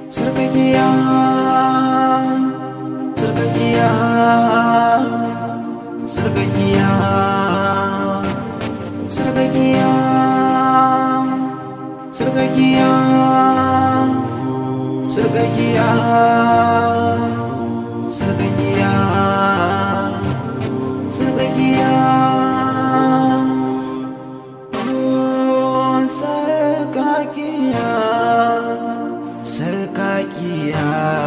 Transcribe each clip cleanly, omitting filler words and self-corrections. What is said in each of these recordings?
Sarkakiya, sarkakiya, sarkakiya, sarkakiya, sarkakiya, sarkakiya, sarkakiya, sarkakiya, oh sarkakiya. Sarkakiyar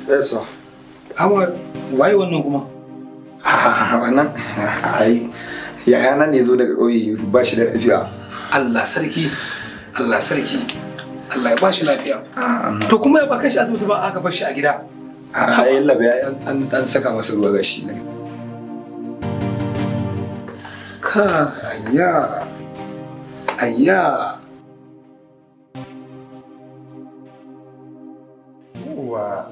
Yes, sir. Kamar waye wannan kuma? Wannan ai yayana ne zo daga ƙauye ba shi da lafiya. Allah sarki. Allah sarki. Allah ya ba shi lafiya. To kuma ya ba kai shi asibiti ba aka bar shi a gida. Ai labe an saka masa ruwa gashi ne. Ka ayya. Ayya. Wa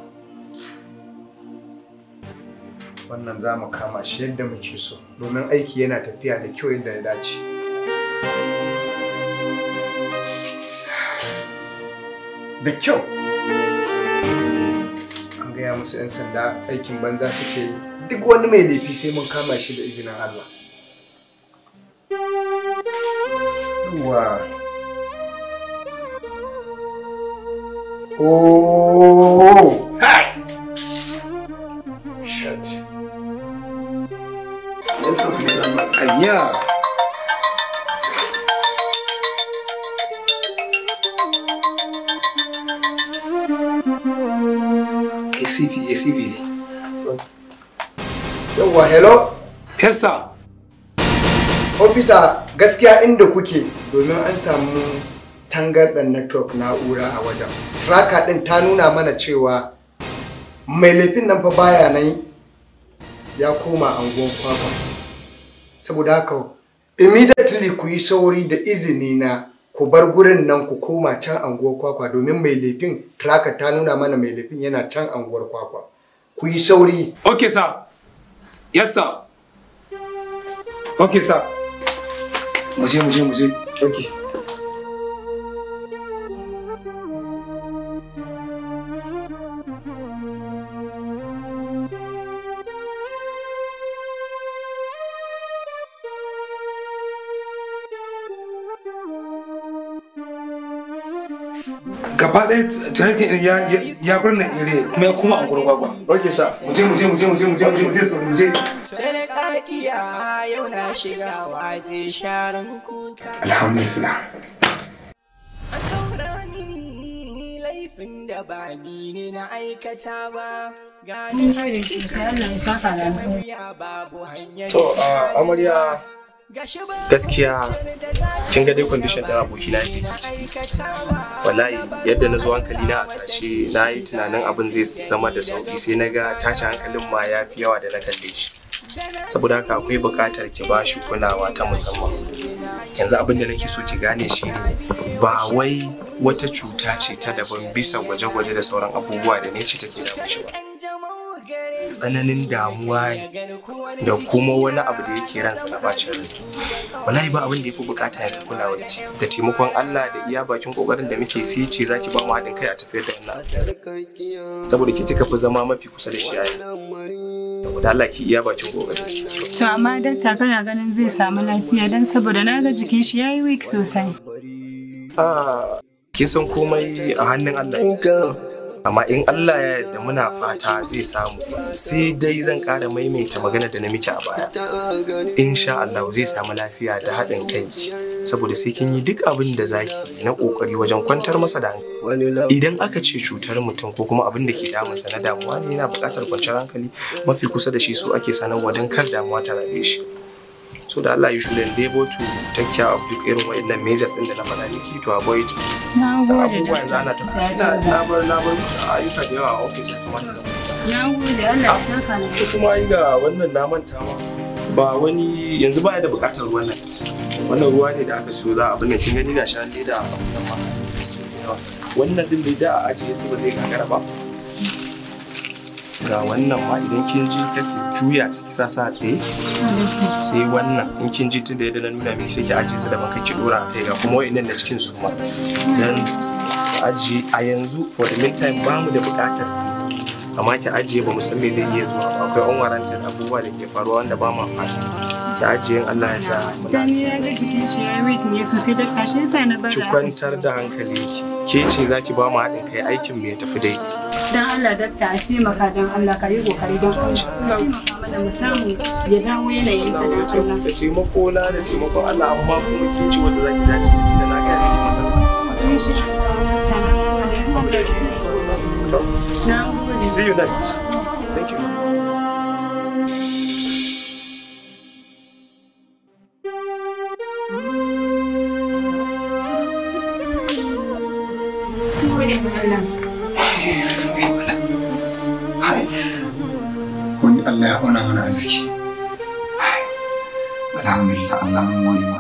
wannan za mu kama shi yadda muke so domin aiki yana tafiya da kyau yadda ya dace. Da kyau an gaya musu 'yan sanda aikin banza suke yi, duk wani mai laifi sai mun kama shi da izinin Allah. Wa oh shit. Ayya. ACP ne. Yawwa, hello? Yes, sir. Officer, gaskiya inda kuke domin an samu tangarɗar network na'ura a wajen. Tracker ɗin ta nuna mana cewa mai laifin nan fa baya nan ya koma anguwan kwakwa. Saboda haka, immediately ku yi sauri da izini na ku bar gurin nan ku koma can anguwar kwakwa domin mai laifin tracker ta nuna mana mai laifin yana can anguwar kwakwa. Ku yi sauri. Okay, sir. Yes, sir. Okay, sir. Muje. Okay. Gaba ɗaya tunanin ya bar nan ire kuma ya kuma a gurgwagwa. Okay, sir. Muje. Sarkakiya yau na shiga waje sharan kuka. Alhamdulillah. An daura mini laifin da ba ni ne na aikata ba. Gani to amarya gaskiya kin ga dai condition da abokina yake wallahi yadda na zo hankali na a tashi na yi tunanin abin zai zama da sauki sai na ga tashi hankalin ma ya fi yawa da na kalle shi saboda haka akwai buƙatar ki ba shi kulawa ta musamman yanzu abin da nake so ki gane shi ba wai wata cuta ce ta daban bisa gwaje-gwaje da sauran abubuwa da ne ce ta gida mishi ba tsananin damuwa da kuma wani abu da yake ransa na bacin rai wallahi ba abin da yafi bukata ya kulawa da shi da taimakon Allah da iya bakin kokarin da muke sai ce zaki ba mu haɗin kai a tafiyar da wannan saboda ke kika fi zama mafi kusa da shi yayi saboda Allah ki iya bakin kokarin to amma dakta kana ganin zai samu lafiya dan saboda na ga jikin shi yayi weak sosai kin san komai a hannun Allah amma in Allah ya yarda muna fata zai samu. Sai dai zan ƙara maimaita magana da na miki a baya. Insha Allah zai samu lafiya da haɗin kai, saboda sai kin yi duk abin da zaki na ƙoƙari wajen kwantar masa da hankali. Idan aka ce cutar mutum ko kuma abin da ke damunsa na damuwa ne yana buƙatar kwanciyar hankali, mafi kusa da shi su ake sanarwa don kar damuwa ta rabe shi. So da Allah you should endeavor to take care of duk irin waɗannan measures ɗin da na faɗa miki to avoid abubuwa yanzu ana ta na bar ayyuka da yawa a office ya kamata da Na gode, Allah ya saka ni. ko kuma ai ga wannan na manta ma ba wani yanzu ba ya da buƙatar ruwan nan. Wannan ruwa ne da aka so za a binne kin gani gashi an leda a kan ma. Wannan din bai da a ajiye su ba zai gagara ba. Ga wannan ma idan kin ji kake juya su kisa sa tsaye sai wannan in kin ji tun da yadda na nuna miki sai ki ajiye su daban kake dora kai ga kuma wayannan da cikin su ma dan ajiye a yanzu for the meantime ba mu da buƙatar su amma ki ajiye ba mu san me zai iya zuwa ba akwai unwarranted abubuwa da ke faruwa wanda ba ma fata ki ajiye in Allah ya sa mu Dan ya ga jikin shi ya weak ne sosai da kashi yasa na bar. ki kwantar da hankali ke ce zaki ba mu haɗin kai aikin mu ya tafi daidai. Dan Allah dakta a taimaka dan Allah ka yi kokari don Allah mana mu samu ya dawo yanayin sa da Allah. Da taimako na da taimakon Allah amma kuma kin ci wanda zaki dace da tunda na ga miki matsalar sa. See you next. Thank you. Wani Allah ya auna mana arziki. Alhamdulillah, Allah mun gode ma.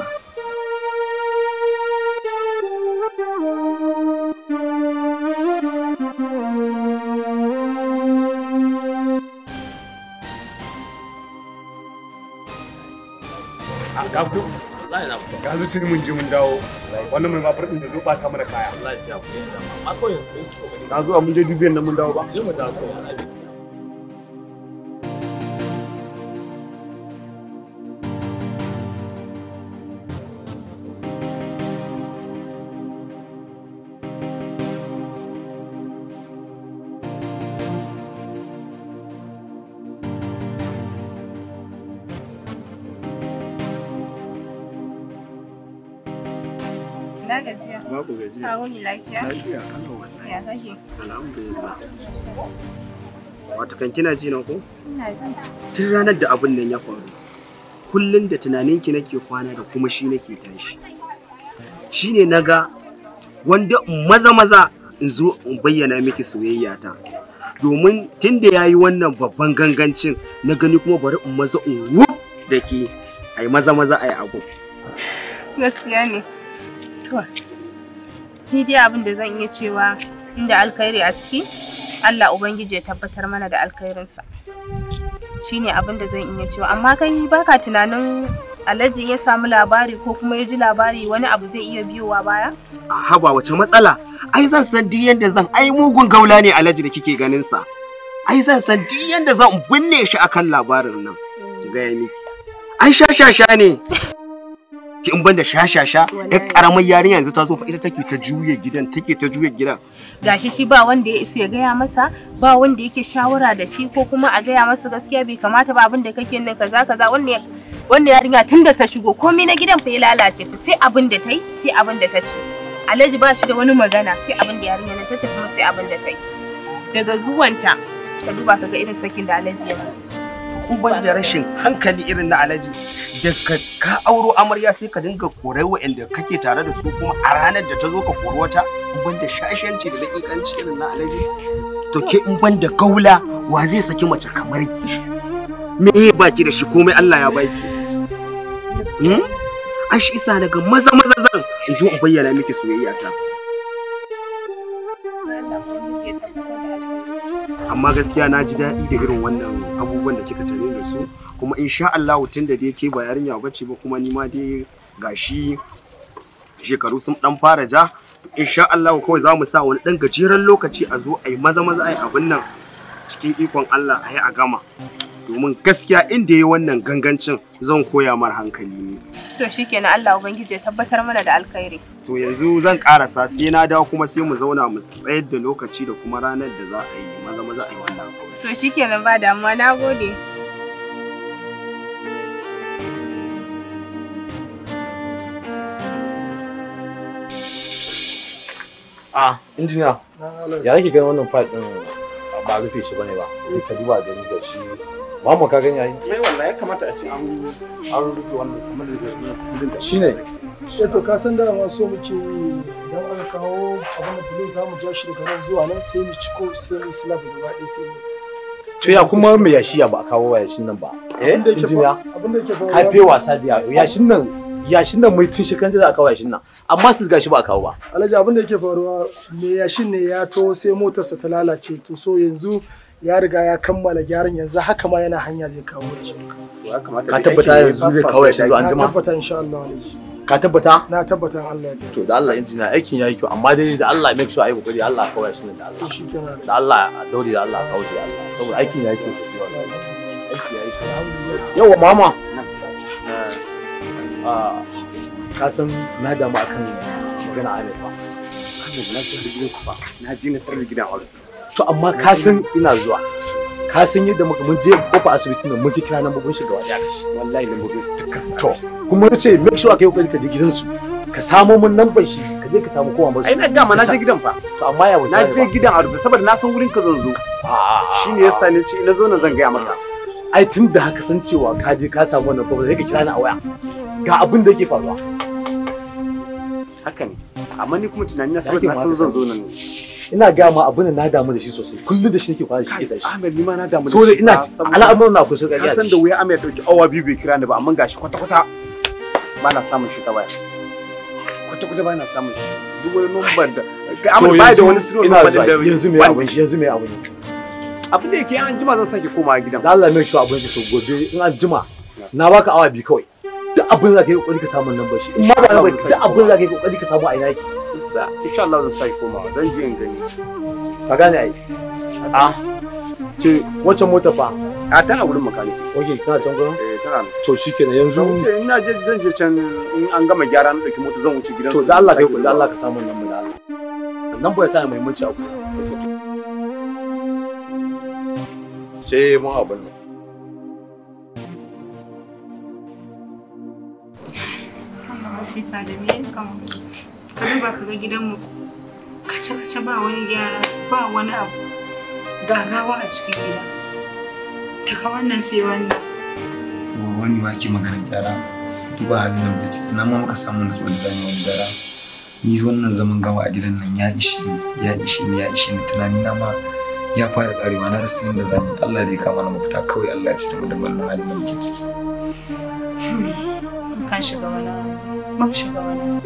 Gazu tuni mun je mun dawo. Wannan mai mafar din da zo bata mana kaya. Allah ya sa ku yanda. Akwai yanzu ko Na zo mun je dubiyan nan mun dawo ba. mu da so. Na gajiya. Babu gajiya. Ka wuni lafiya? Lafiya kana wallahi. Ya kake? Alhamdulillah. Wata kan kina ji na ko? Ina jin. Tun ranar da abun nan ya faru. Kullun da tunaninki nake kwana da kuma shi nake tashi. Shine naga wanda maza in zo in bayyana miki soyayya ta. Domin tunda yayi wannan babban gangancin na gani kuma bari in maza in wuf da ke ai maza ai abu. Gaskiya ne. To, ni dai abin da zan iya cewa inda alkhairi a ciki, Allah Ubangiji ya tabbatar mana da alkhairinsa. Shine abin da zan iya cewa, amma kai baka tunanin Alhaji ya samu labari ko kuma ya ji labari wani abu zai iya biyowa baya? Haba wace matsala? Ai zan san duk yanda zan ai mugun gaula ne Alhaji da kike ganin sa. Ai zan san duk yanda zan binne shi akan labarin nan. Ki ga ni. Ai shashasha ne. Ki in banda shashasha, ƴar karamar yarinya yanzu ta zo fa ita take ta juye gidan, Gashi shi ba wanda ya isa ya gaya masa, ba wanda yake shawara da shi ko kuma a gaya masa gaskiya bai kamata ba abin da kake nan kaza wanda yarinya tunda ta shigo komai na gidan fa ya lalace fa sai abin da ta yi sai abin da ta ce. Alhaji ba shi da wani magana sai abin da yarinya nan ta ce kuma sai abin da ta yi. Daga zuwanta ka duba ka ga irin sakin da Alhaji ya yi. Uban da rashin hankali irin na Alhaji da ka auro amarya sai ka dinga korai wa'anda kake tare da su kuma a ranar da ta zo ka kori wata uban da shashanci da dakikanci irin na Alhaji to ke uban da gaula wa zai saki mace kamar ki me baki da shi komai Allah ya baki ai shi isa daga maza zan zo in bayyana miki soyayya ta amma gaskiya na ji daɗi da irin wannan abubuwan da kika tare da su kuma insha Allah tun da dai ke ba yarinya bace ba kuma ni ma dai gashi shekaru sun dan fara ja insha Allah kawai za mu sa wani dan gajeren lokaci a zo ai maza ai abin nan cikin ikon Allah ai a gama domin gaskiya inda yayi wannan gangancin zan koya mar hankali ne. To shikenan Allah ubangiji ya tabbatar mana da alkhairi. To yanzu zan karasa sai na dawo kuma sai mu zauna mu tsayar da lokaci da kuma ranar da za a yi maza a yi wannan. To shikenan ba damuwa, nagode. Injiniya, ya yake ganin wannan fayil din ba rufe shi bane ba. Ka duba gani da shi. Mamu ka gani yayi? Wallahi ya kamata a ce an rufe wannan kamar da shine. To ka san da ma so muke idan aka kawo abin da dole za mu ja shi daga nan zuwa nan sai mu ciko sai mu slab gaba ɗaya sai mu. To ya kuma me yashi ya ba kawo yashin nan ba? Injiniya. Abin da yake ba. Haife wasa da yashin nan mai tun shi kan da aka kawo yashin nan. Amma su gashi ba a kawo ba. Alhaji abin da yake faruwa me yashin ne ya to sai motarsa ta lalace to so yanzu ya riga ya kammala gyaran yanzu haka ma yana hanya zai kawo shi. Ka tabbata yanzu zai kawo yashin zuwa anjima? Na tabbata insha Allah Alhaji. Ka tabbata? Na tabbata Allah ya. To da Allah injiniya aikin yayi kyau amma dai da Allah make sure ayi kokari Allah kawo yashin nan da Allah. Da Allah a daure da Allah kawo da Allah saboda aikin yayi kyau sosai wallahi. Aiki yayi kyau. Yawa mama. Ka san na damu akan magana Ahmed ba. Ahmed na san da gidansu ba. Na je na tarar da gidan aure. To amma ka san ina zuwa. Ka san yadda muka mun je kofa asibitin nan muke kira nan mun shiga wani aka shi. Wallahi lambobin su dukkan su. To kuma nace make sure kai kokari ka je gidansu. Ka samo mun namban shi ka je ka samu kowa musu. Ai na dama na je gidan fa. To amma ya wuce. Na je gidan aure saboda na san wurin ka zan zo. Shine yasa ne ce ina zo na zan gaya maka. Ai tun da haka san cewa ka je ka samu wannan kofa sai ka kira ni a waya. Ga abin da yake faruwa. Haka ne. Amma ni kuma tunani na saboda na san zan zo nan. Ina ga ma abin da na damu da shi sosai. Kullum da shi nake kwana shi ke tashi. Ahmed ni ma na damu da shi. So ina al'amuran na kusa ga ya san da wuya Ahmed dauki awa biyu bai kira ni ba amma gashi kwata ba na samun shi ta waya. Kwata ba na samun shi. Duk wani number da Ahmed bai da wani sirri ina da yanzu me abin shi yanzu me abin. Abin da yake an jima zan sake komawa gidan. Da Allah mai shi abin shi so gobe in an jima na baka awa biyu kawai. Duk abin da kai kokari ka samu nan bashi. In ma ba na ba duk abin da kai kokari ka samu a ina yake. Insha Allah zan sake komawa dan je in gani. Ka gane ai. Ce wacce mota fa? Tana wurin makaniki. Oke, tana can gurin? Tana. To shikenan yanzu ina zan je can in an gama gyara na dauki mota zan wuce gidan. To da Allah kai da Allah ka samu nan da Allah. Nan ba ta muhimmanci a ku. Sai mun abin nan. Sifa da me kan ka duba ka ga gidanmu kace ba wani gyara ba wani abu gagawa a cikin gida daga wannan sai wannan wani ba ki magana gyara duba halin da muke ciki nan ma muka samu nutsuwa da zamu wani gyara ni wannan zaman gawa a gidan nan ya ishi ni tunani na ma ya fara karewa na rasa yadda zamu Allah zai kama na mafita kawai Allah ya cire mu da wannan halin da muke ciki kan shiga wani ban shiga wani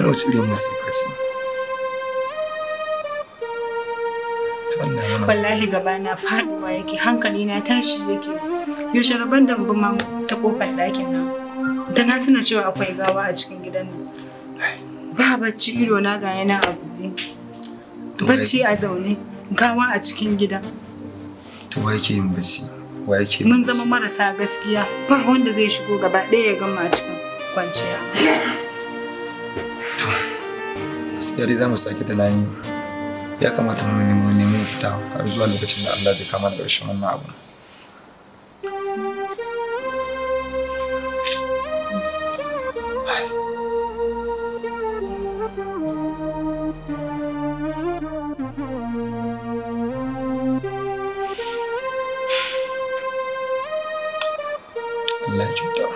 wace iriyar masifa ce wallahi gaba na faduwa yake hankali na tashi yake yaushe rabon da ma ta kofar ɗakin nan da na tuna cewa akwai gawa a cikin gidan nan ba bacci ido na ga yana a buɗe bacci a zaune gawa a cikin gida to wa yake yin bacci mun zama marasa gaskiya ba wanda zai shigo gaba ɗaya ya gama a cikin kwanciya. Gaskiya dai za mu sake tunani ya kamata mu nemi fita har zuwa lokacin da Allah zai kama da ƙarshen wannan abu. Allah ya kyauta.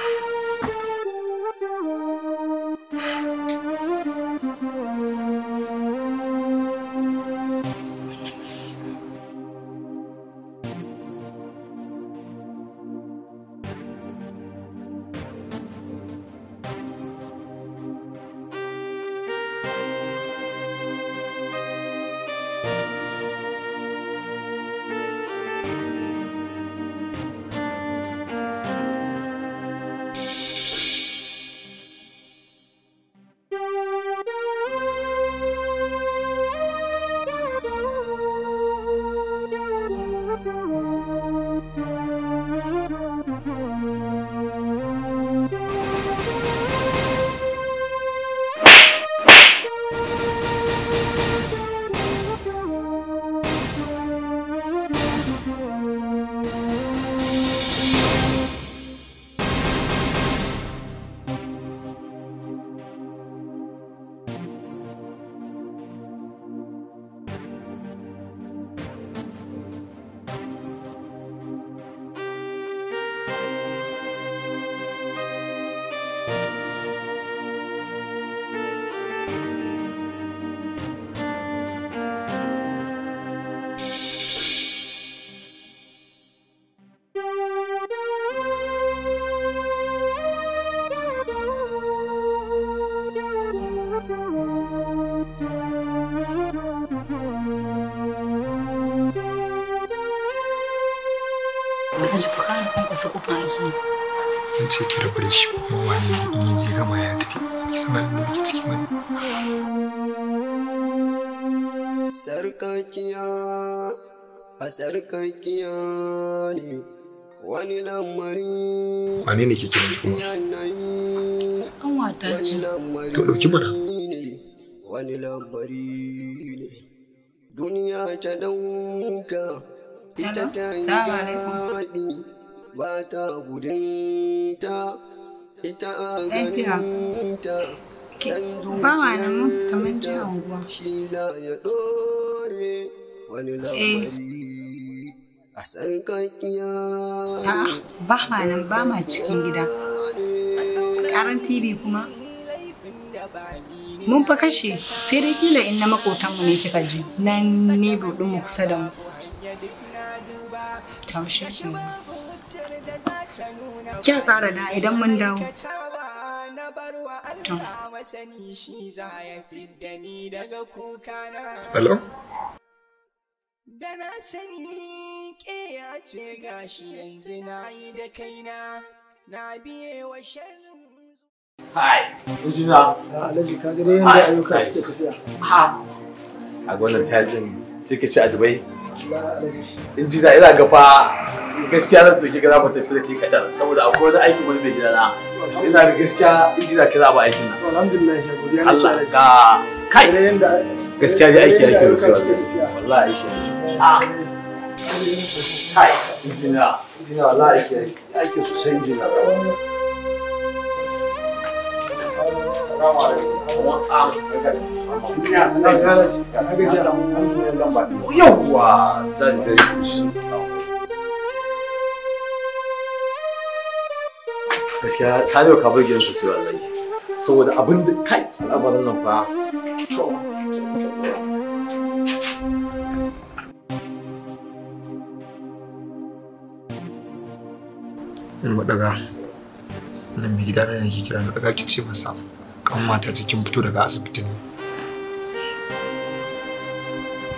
wasu kufan ake. Zan ce ki rabu da shi kuma wani ne in yanzu gama ya tafi. Ki san halin da muke ciki bane. Sarkakiya a sarkakiya ne wani lamari. Wane ne ke kiran kuma? An wata ce. To ɗauki mana. Wani lamari ne duniya ta dauka ita ta yi zaɓi ba ta gudunta ita a ganinta san zuciya shi za ya ɗore wani lamari a sarkakiya. Ba ma nan ba ma cikin gida. Karan TV kuma mun fa kashe sai dai kila in na makotanmu ne kika ji nan ne budin mu kusa da mu. Taushe ki. Kya kara da idan mun dawo. To. Hello? Da na sani ke ya ce gashi yanzu na yi da kaina na biye wa sharrin. Hi, injina. Alhaji ka ga dai yanda ayyuka suke tafiya. Ha. A wannan tajin sai ka ci a Dubai. Injina ina ga fa gaskiya zan doke ka za mu tafi da kai kacar saboda akwai wani aiki wani mai gidana. Ina ga gaskiya injina ka za ba aikin nan. Alhamdulillah ya godiya ne. Allah ka kai. Gaskiya dai aiki da su wallahi aiki. Ah. Kai, injina wallahi aiki sosai injina. Yawwa, that's very good. Gaskiya Salihu ka burge ni sosai wallahi. Saboda abin da kai al'amarin nan fa. In daga nan mai gida da nake kira na daga ki ce masa kan mata cikin fito daga asibiti ne.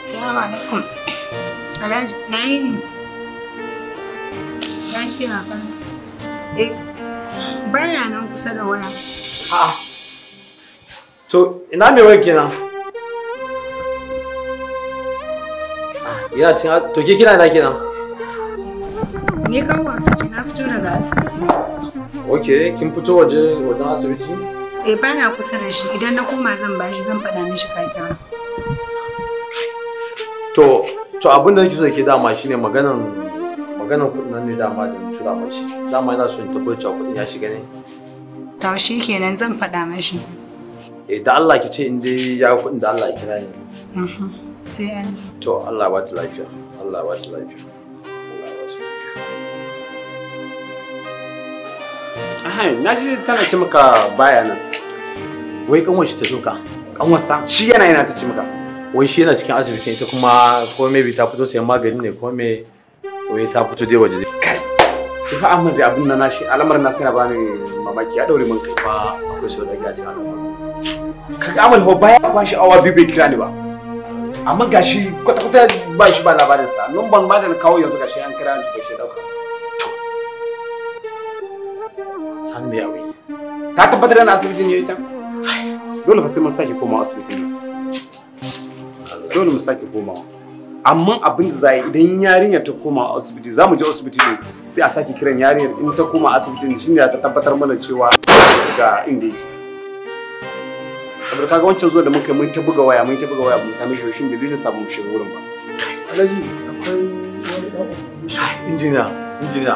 Assalamu alaikum. Alhaji na yi ne. Lafiya kan. Baya nan kusa da waya. Ha. To ina me wai kenan? Yana cin to ke kina ina kenan? Ni kan wasa ce na fito daga asibiti. Okay, kin fito wajen asibiti? Ba na kusa da shi idan na koma zan bashi zan faɗa mishi ka kira. To abin da nake so ke dama shine maganan kuɗin nan ne dama da tura mashi. Dama yana so in tabbatar cewa kuɗin ya shiga ne. To shi kenan zan faɗa mashi. Da Allah ki ce in dai ya kuɗin da Allah ya kira ni. Sai an. To Allah ba ta lafiya. Allah ba ta lafiya. Na ji tana ci maka baya nan. Wai kanwar shi ta zo ka. Kanwarsa shi yana ta ci maka. Wai shi yana cikin asibiti ita kuma ko maybe ta fito sayan magani ne ko me wai ta fito dai waje. Kai. Shi fa Ahmad abin nan nashi al'amarin nasu yana bani mamaki ya daure min kai fa akwai sau da ya ci al'amarin. Kaga Ahmad fa baya ba shi awa biyu bai kira ni ba. Amma gashi kwata-kwata ba shi ba labarinsa. Nan ban ma da na kawo yanzu gashi an kira ni to shi dauka. San me yawi. Ka tabbatar da asibitin ne ita? Dole fa sai mun sake komawa asibitin nan. Dole mu sake komawa. Amma abin da zai idan yarinyar ta koma asibiti za mu je asibiti ne sai a sake kiran yarinyar in ta koma asibitin shine ta tabbatar mana cewa ga inda yake. Saboda kaga wancan zuwa da muka mun ta buga waya mun same shi shin da zai samu mu shiga wurin ba. Alhaji akwai wani dan injiniya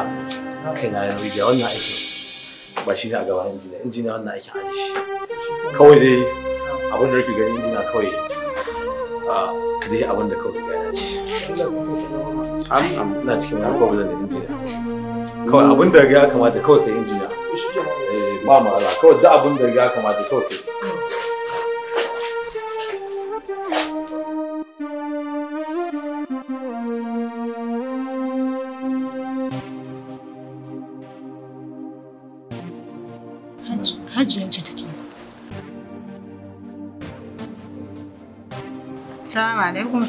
kai na yi rijiya wannan aikin ba shi ne a gaban injiniya wannan aikin aji shi kawai dai abin da yake gani injiniya kawai ka dai abin da kawai ga ya ci ina cikin wani problem da injiniya kawai abin da ya kamata kawai kai injiniya ba ma'ala kawai da abin da ya kamata kawai kai Hajiya ce take. Assalamu alaikum.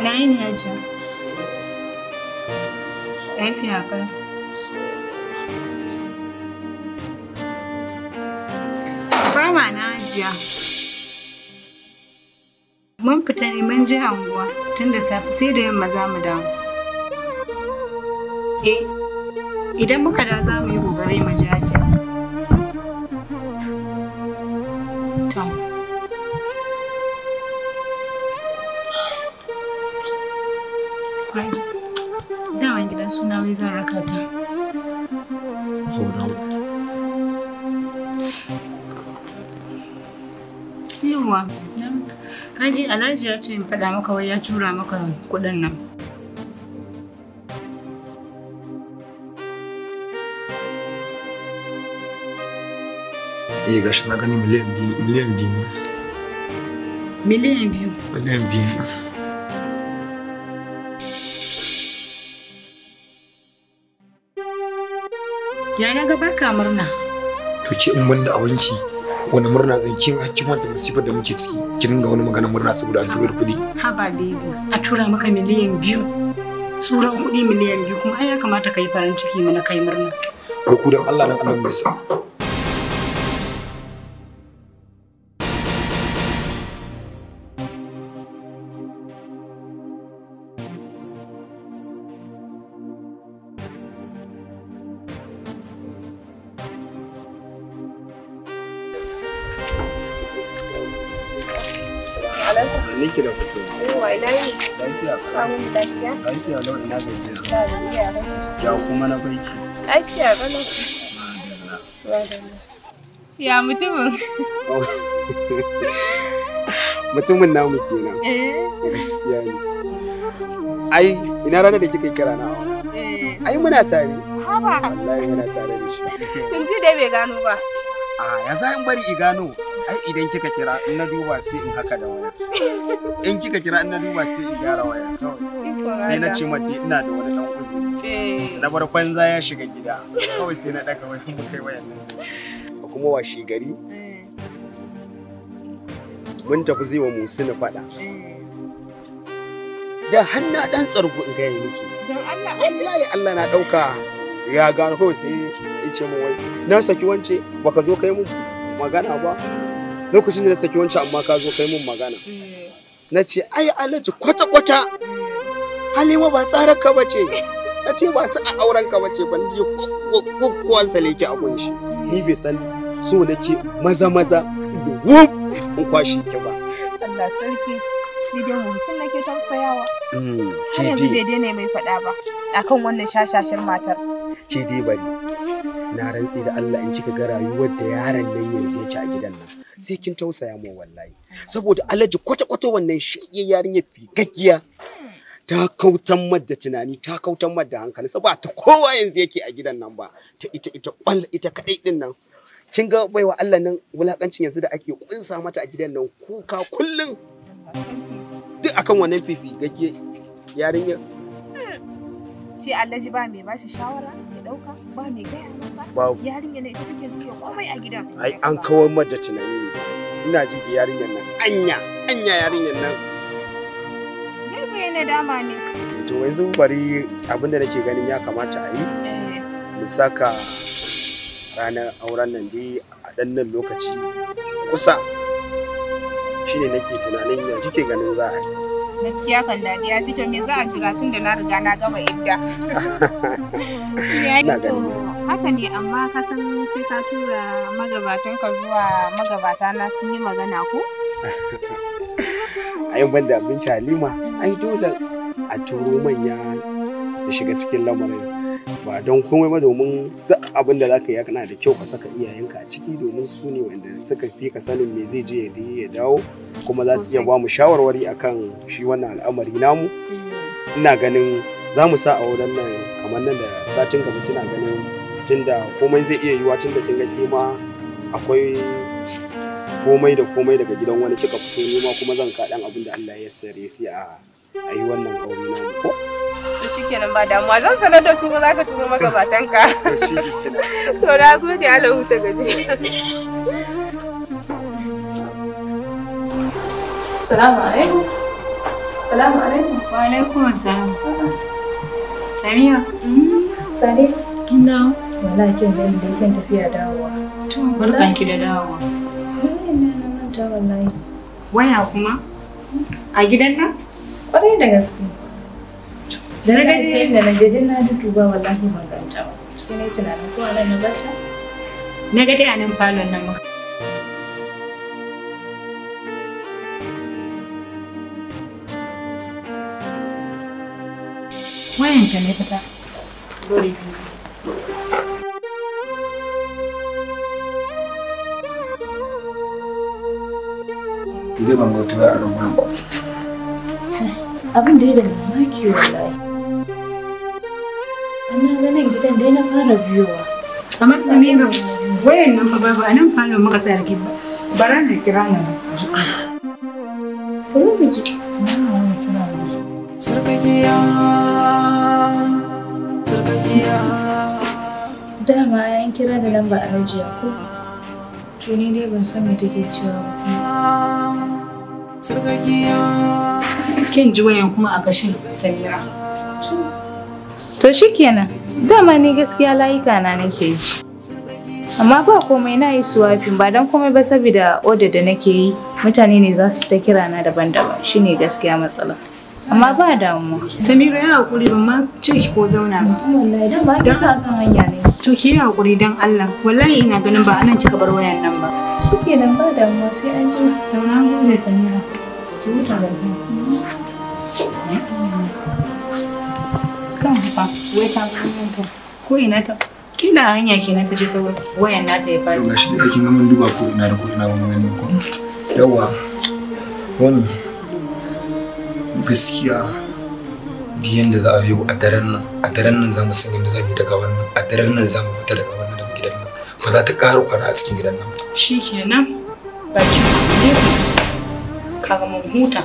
Ina yini Hajiya? Lafiya kai. Ba na ajiya. Mun fita ne mun je anguwa tun da safe sai da yamma za mu dawo. Idan muka da za mu yi gogare mu je ajiya. Tom. Dawan gidan suna wai zan raka ta. Yawa, kaji Alhaji ya ce in faɗa maka wai ya tura maka kuɗin nan. Gashi na gani miliyan biyu ne. Miliyan biyu? Miliyan biyu ne. Ya na ga baka murna. To ke in banda abinci wani murna zan kin hakkin wanda masifar da muke ciki kin ga wani magana murna saboda an tura kuɗi. Haba baby, a tura maka miliyan biyu. Tsuran kuɗi miliyan biyu kuma ai ya kamata ka yi farin ciki mana kai murna. Ku dan Allah nan Allah bisa. Niki da fito. Yawa ina yi. Lafiya. Samun lafiya. Lafiya lau ina gajiya. Lafiya. Ya kuma na baiki. Lafiya kalau. Ya mutumin. Mutumin namu kenan. Gaskiya ne. Ai ina ranar da kika kira na. Ai muna tare. Haba. Wallahi muna tare da shi. Kin ji dai bai gano ba. Ya za in bari i gano. Ai idan kika kira in na duba sai in haka da waya. In kika kira in na duba sai in gyara waya kawai. Sai na ce mata ina da wani dan uzuri. Na bar banza ya shiga gida. Kawai sai na daga wani mu kai wayan nan. Kuma washi gari. Mun tafi zai wa Musina fada. Da hannu dan tsargu in gaya miki. Dan Allah. Wallahi Allah na dauka ya gano kawai sai ya ce min wai na saki wance baka zo kai mun magana ba. Lokacin da na saki wancan amma ka zo kai mun magana. Na ce ai Alhaji kwata-kwata Halima ba tsarar ka bace. Na ce ba su a auren ka bace ban ji kokkuwan sa leke a gunshi. Ni bai san so nake maza wuf in kwashi ki ba. Allah sarki. Ni dai mutum nake tausayawa. Ke yanzu bai daina mai faɗa ba akan wannan shashashar matar. Ke dai bari. Na rantsi da Allah in kika ga rayuwar da yaron nan yanzu yake a gidan nan. Sai kin tausaya mu wallahi saboda Alhaji kwata-kwata wannan shege yarinya figaggiya ta kautan madda tunani ta kautan madda hankali saboda ta kowa yanzu yake a gidan nan ba ta ita kwalla ita kadai din nan kin ga baiwa Allah nan wulakancin yanzu da ake kunsa mata a gidan nan kuka kullun duk akan wannan fifigagge yarinya shi Alhaji ba mai bashi shawara ya dauka ba mai gaya masa yarinya ne ita take zuwa komai a gidan ai an kawar madda tunani ne ina ji da yarinyar nan anya yarinyar nan zai zo yana dama ne to yanzu bari abinda nake ganin ya kamata a yi mu saka ranar auren nan dai a dan nan lokaci kusa shine nake tunanin ya kike ganin za a yi gaskiya kan dadi ya fito me za a jira tun da na riga na gama idda haka ne amma ka san sai ka tura magabatanka zuwa magabata na sun yi magana ko ai banda abinci Halima ai dole a turo manya su shiga cikin lamarin ba don komai ba domin duk abin da zaka yi kana da kyau ka saka iyayenka a ciki domin su ne wanda suka fi ka sanin me zai je ya dawo kuma za su iya ba mu shawarwari akan shi wannan al'amari namu ina ganin za mu sa a wurin nan kamar nan da satin gaba kina ganin tunda komai zai iya yiwa tunda kin ga kima akwai komai da komai daga gidan wani kika fito nema kuma zan ka dan abin da Allah ya sare sai a yi wannan aure namu ko to shikenan ba damuwa zan sanar da su ba za ka turo magabatanka to na gode Allah huta gaji Assalamu alaikum. Assalamu alaikum. Wa alaikum assalam. Samira. Sare. Ina. Wallahi kin da inda yake tafiya dawowa. To barkanki da dawowa. Ina na manta wallahi. Waya kuma? A gidan nan? Kwarai da gaske. Da na gaje inda na je din na duba wallahi ban ganta ba. Sai na tunanin ko anan na bata. Na ga dai a nan falon nan muka. Wayanta ne fita. Dole. Dai ban ga tuwa a rubutu ba. Abin da ya da mamaki wallahi. Ana ganin gidan dai na fara biyowa. Kamar Samira, wayan nan fa babu a nan falon muka sa rike ba. Bara na kira nan. Talabiji. Sarkakiya. Dama yan kira da lamba a hajiya ko? To ni dai ban san me take cewa ba. Sarkakiya. Kin ji wayan kuma a gashin Samira. To shikenan. Dama ni gaskiya layuka na nake ji. Amma ba komai na yi swapin ba dan komai ba saboda order da nake yi mutane ne za su ta kira na daban-daban shine gaskiya matsala. Amma ba damuwa. Samira ya hakuri ban ma ce ki ko zauna ba. Wallahi dan ba ki sa kan hanya ne. To ki yi hakuri dan Allah. Wallahi ina ganin ba anan kika bar wayan nan ba. Shikenan ba damuwa sai an ji. Zauna gode Samira. Ki huta da kan fa wai ta ko ina ta kila hanya kenan ta je ta wayan nata ya fara. Gashi da kin ga mun duba ko ina da ko ina mun gani ko. Yawa. Wannan gaskiya di yanda za a yi a daren nan za mu san yadda za mu yi daga wannan a daren nan za mu fita daga wannan daga gidan nan ba za ta ƙara kwana a cikin gidan nan. Shikenan baki ne kaga mun huta.